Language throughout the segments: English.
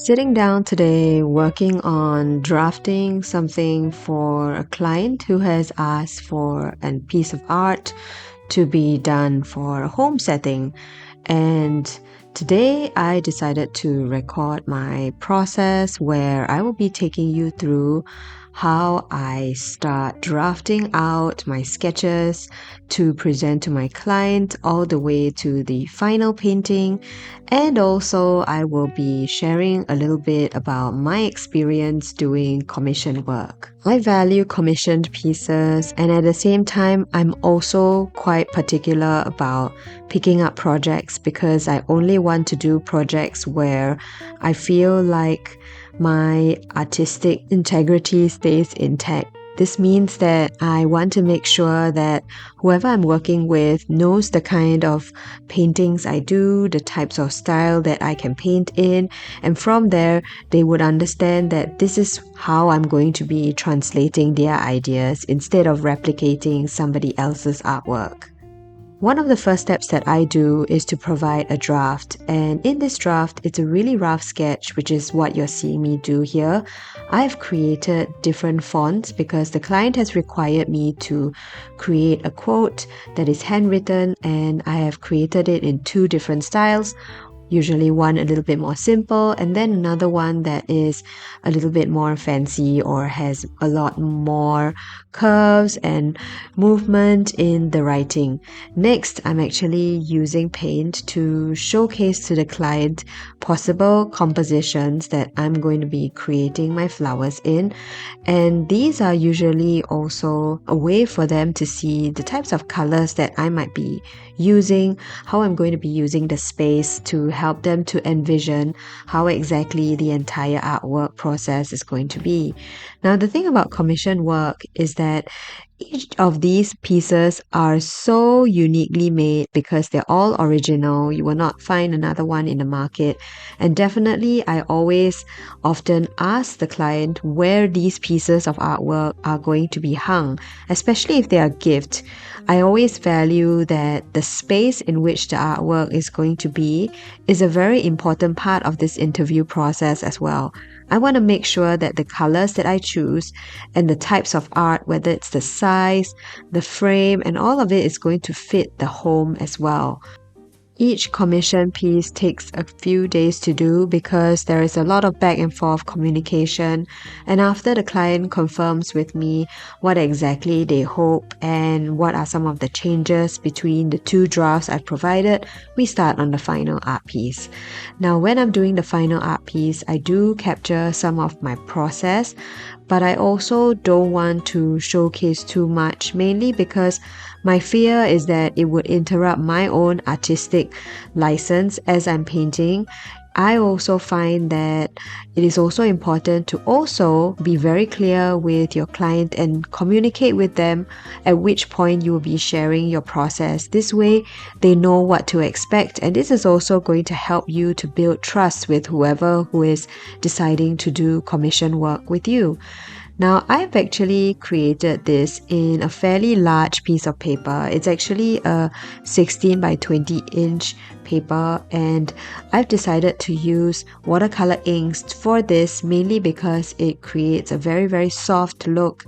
Sitting down today working on drafting something for a client who has asked for a piece of art to be done for a home setting. And today I decided to record my process where I will be taking you through how I start drafting out my sketches to present to my client all the way to the final painting. And also, I will be sharing a little bit about my experience doing commission work. I value commissioned pieces, and at the same time, I'm also quite particular about picking up projects because I only want to do projects where I feel like my artistic integrity stays intact. This means that I want to make sure that whoever I'm working with knows the kind of paintings I do, the types of style that I can paint in, and from there, they would understand that this is how I'm going to be translating their ideas instead of replicating somebody else's artwork. One of the first steps that I do is to provide a draft, and in this draft, it's a really rough sketch, which is what you're seeing me do here. I've created different fonts because the client has required me to create a quote that is handwritten, and I have created it in two different styles. Usually one a little bit more simple, and then another one that is a little bit more fancy or has a lot more curves and movement in the writing. Next, I'm actually using paint to showcase to the client possible compositions that I'm going to be creating my flowers in. And these are usually also a way for them to see the types of colors that I might be using, how I'm going to be using the space to help them to envision how exactly the entire artwork process is going to be. Now, the thing about commission work is that each of these pieces are so uniquely made because they're all original. You will not find another one in the market. And definitely, I always often ask the client where these pieces of artwork are going to be hung, especially if they are gifts. I always value that the space in which the artwork is going to be is a very important part of this interview process as well. I want to make sure that the colors that I choose and the types of art, whether it's the size, the frame, and all of it is going to fit the home as well. Each commission piece takes a few days to do because there is a lot of back and forth communication, and after the client confirms with me what exactly they hope and what are some of the changes between the two drafts I've provided, we start on the final art piece. Now, when I'm doing the final art piece, I do capture some of my process, but I also don't want to showcase too much, mainly because my fear is that it would interrupt my own artistic license as I'm painting. I also find that it is also important to also be very clear with your client and communicate with them at which point you will be sharing your process. This way, they know what to expect, and this is also going to help you to build trust with whoever who is deciding to do commission work with you. Now, I've actually created this in a fairly large piece of paper. It's actually a 16 by 20 inch paper, and I've decided to use watercolor inks for this mainly because it creates a very, very soft look.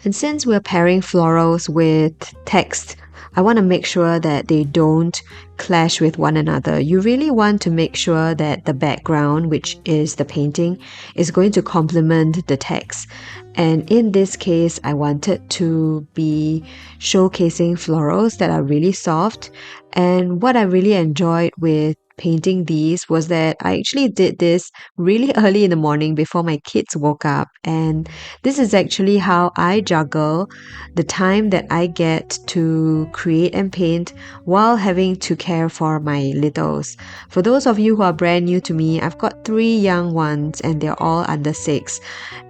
And since we're pairing florals with text, I want to make sure that they don't clash with one another. You really want to make sure that the background, which is the painting, is going to complement the text. And in this case, I wanted to be showcasing florals that are really soft. And what I really enjoyed with painting these was that I actually did this really early in the morning before my kids woke up, and this is actually how I juggle the time that I get to create and paint while having to care for my littles. For those of you who are brand new to me, I've got 3 young ones and they're all under 6,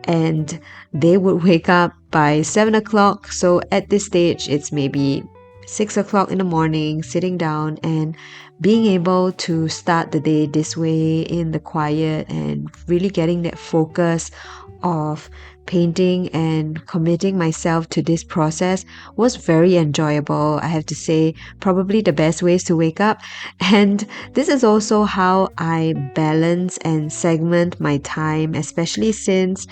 and they would wake up by 7 o'clock. So at this stage, it's maybe 6 o'clock in the morning, sitting down and being able to start the day this way in the quiet and really getting that focus of painting and committing myself to this process was very enjoyable. I have to say, probably the best ways to wake up. And this is also how I balance and segment my time, especially since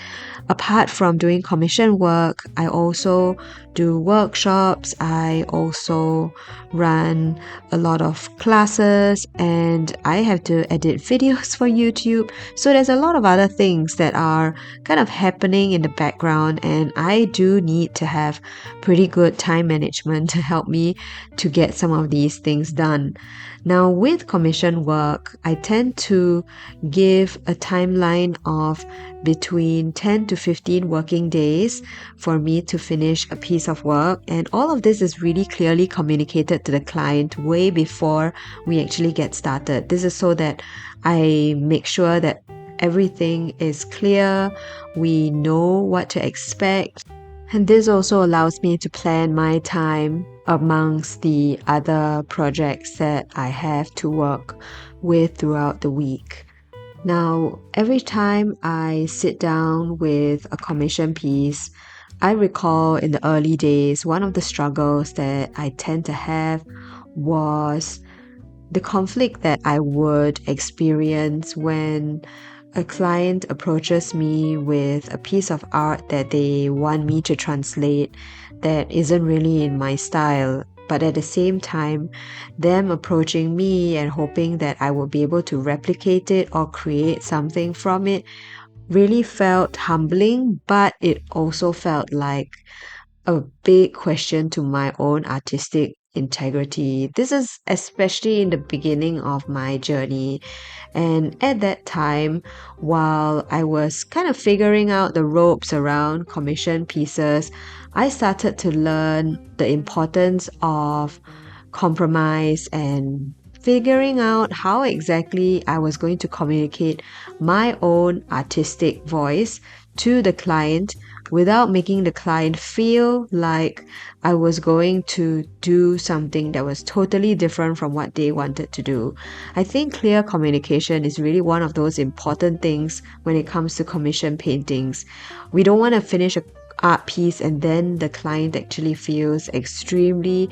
apart from doing commission work, I also do workshops. I also run a lot of classes and I have to edit videos for YouTube. So there's a lot of other things that are kind of happening in the background, and I do need to have pretty good time management to help me to get some of these things done. Now, with commission work, I tend to give a timeline of between 10 to 15 working days for me to finish a piece of work, and all of this is really clearly communicated to the client way before we actually get started. This is so that I make sure that everything is clear, we know what to expect, and this also allows me to plan my time amongst the other projects that I have to work with throughout the week. Now, every time I sit down with a commission piece, I recall in the early days, one of the struggles that I tend to have was the conflict that I would experience when a client approaches me with a piece of art that they want me to translate that isn't really in my style. But at the same time, them approaching me and hoping that I will be able to replicate it or create something from it really felt humbling, but it also felt like a big question to my own artistic integrity. This is especially in the beginning of my journey. And at that time, while I was kind of figuring out the ropes around commission pieces, I started to learn the importance of compromise and figuring out how exactly I was going to communicate my own artistic voice to the client without making the client feel like I was going to do something that was totally different from what they wanted to do. I think clear communication is really one of those important things when it comes to commission paintings. We don't want to finish an art piece and then the client actually feels extremely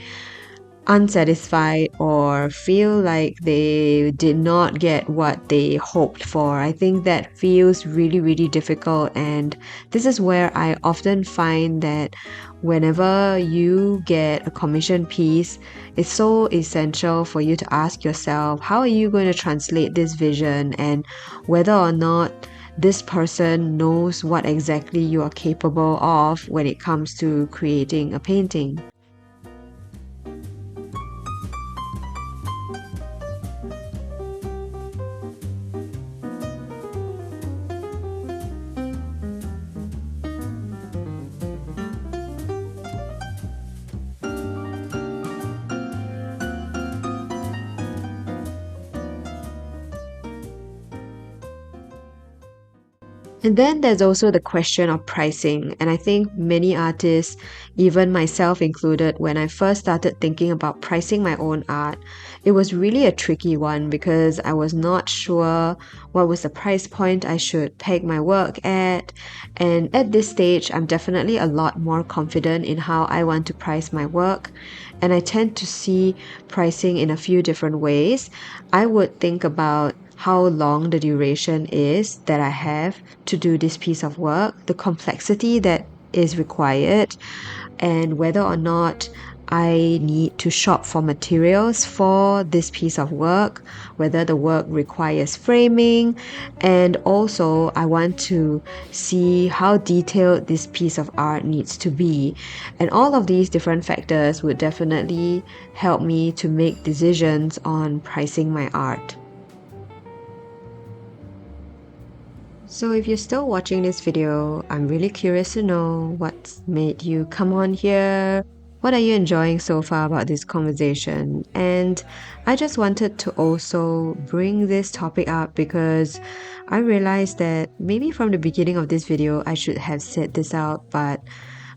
unsatisfied or feel like they did not get what they hoped for. I think that feels really, really difficult, and this is where I often find that whenever you get a commission piece, it's so essential for you to ask yourself, how are you going to translate this vision, and whether or not this person knows what exactly you are capable of when it comes to creating a painting. And then there's also the question of pricing. And I think many artists, even myself included, when I first started thinking about pricing my own art, it was really a tricky one because I was not sure what was the price point I should peg my work at. And at this stage, I'm definitely a lot more confident in how I want to price my work. And I tend to see pricing in a few different ways. I would think about how long the duration is that I have to do this piece of work, the complexity that is required, and whether or not I need to shop for materials for this piece of work, whether the work requires framing, and also I want to see how detailed this piece of art needs to be. And all of these different factors would definitely help me to make decisions on pricing my art. So if you're still watching this video, I'm really curious to know what's made you come on here. What are you enjoying so far about this conversation? And I just wanted to also bring this topic up because I realized that maybe from the beginning of this video, I should have said this out, but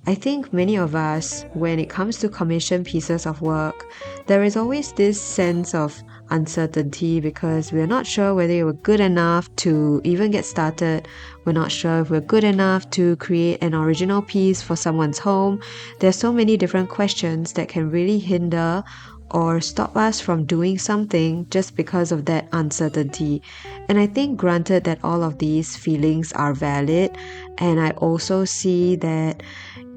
I think many of us, when it comes to commission pieces of work, there is always this sense of uncertainty because we're not sure whether we're good enough to even get started. We're not sure if we're good enough to create an original piece for someone's home. There's so many different questions that can really hinder or stop us from doing something just because of that uncertainty. And I think, granted that all of these feelings are valid, and I also see that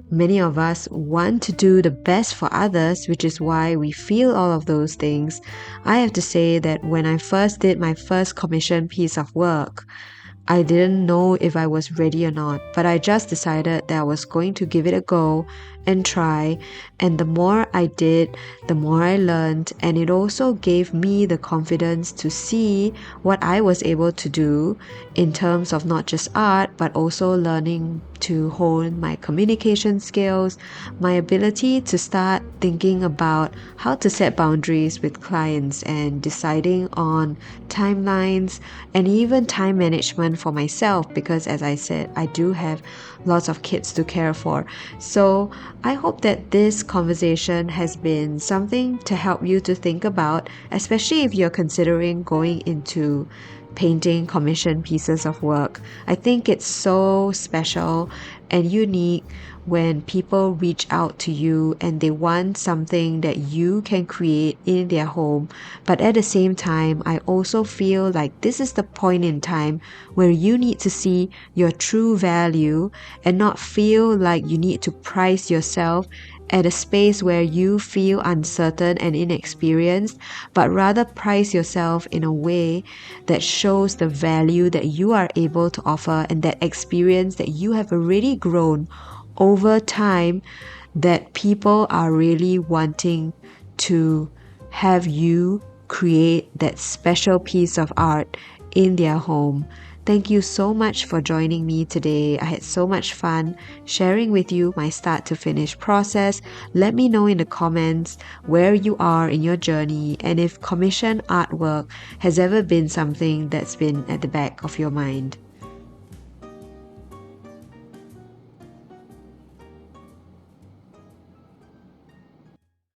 many of us want to do the best for others, which is why we feel all of those things. I have to say that when I first did my first commission piece of work, I didn't know if I was ready or not, but I just decided that I was going to give it a go and try. And the more I did, the more I learned, and it also gave me the confidence to see what I was able to do in terms of not just art, but also learning to hone my communication skills, my ability to start thinking about how to set boundaries with clients and deciding on timelines and even time management for myself, because as I said, I do have lots of kids to care for. So I hope that this conversation has been something to help you to think about, especially if you're considering going into painting commission pieces of work. I think it's so special and unique when people reach out to you and they want something that you can create in their home. But at the same time, I also feel like this is the point in time where you need to see your true value and not feel like you need to price yourself at a space where you feel uncertain and inexperienced, but rather price yourself in a way that shows the value that you are able to offer and that experience that you have already grown over time, that people are really wanting to have you create that special piece of art in their home. Thank you so much for joining me today. I had so much fun sharing with you my start to finish process. Let me know in the comments where you are in your journey and if commission artwork has ever been something that's been at the back of your mind.